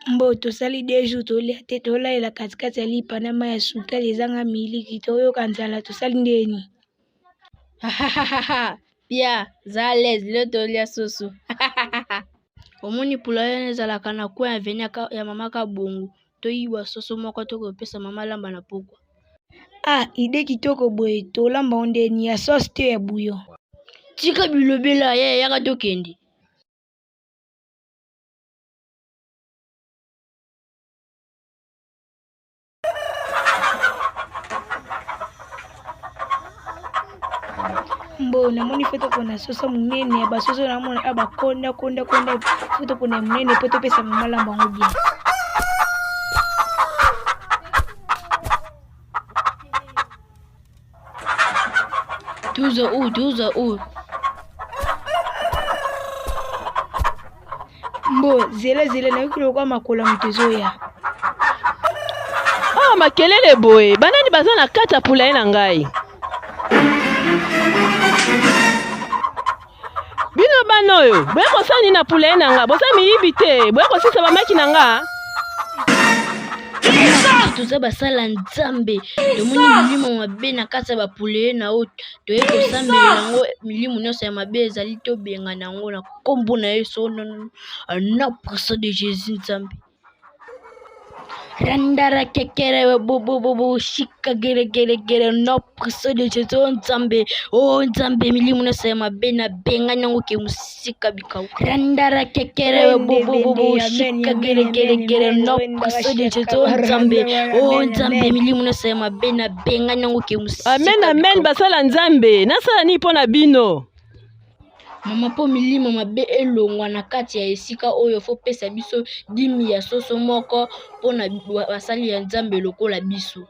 Mbo tosali deju tolia te tolaela katikati ya lipa na mai ya sukali ezanga miliki toyoka nzala tosali ndeni. Pia za lez leo tolia soso. Omoni pula yo ezalaka na kwa veni ya mama Kabongo toyiwa soso moko tokopesa mama lamba na pokwa. Ide kitoko boye tolamba ndeni ya sauce te ya bouillon. Tika bilobela ye yaka tokende. Mbo namoni foto pona soso munene ya basoso namona aba konda foto pona munene poto pesa mama lamba ngo bien. Tuza u. Mbo zele na yukilo kwa makola mtezoya. Makelele boye banani baza na kata pula ye na ngai. Bino banoyo boye kosani na pula ye na nga bosa miyibi te boye kosisa bamaki na nga. Tuza basala nzambe tomoni milimo mabe na kati ba pule na o toye kosambela yango milimo nyonso ya mabe ezali tobenga nango na kombo na Yesu na puissance de Jésus nzambe. Randara kekere bobo shika gere no puissance de Jésus nzambe milimo nyonso ya mabe na benga nango ke musika bikau. Randara kekere bobo shika gere no puissance de Jésus nzambe milimo nyonso ya mabe na benga nango ke musika. Amen basala nzambe nasala ni pona bino. Mama po milimo mabe elongwa na kati ya esika oyo fo pesa biso 10 ya soso moko pona basali ya nzambe lokola biso.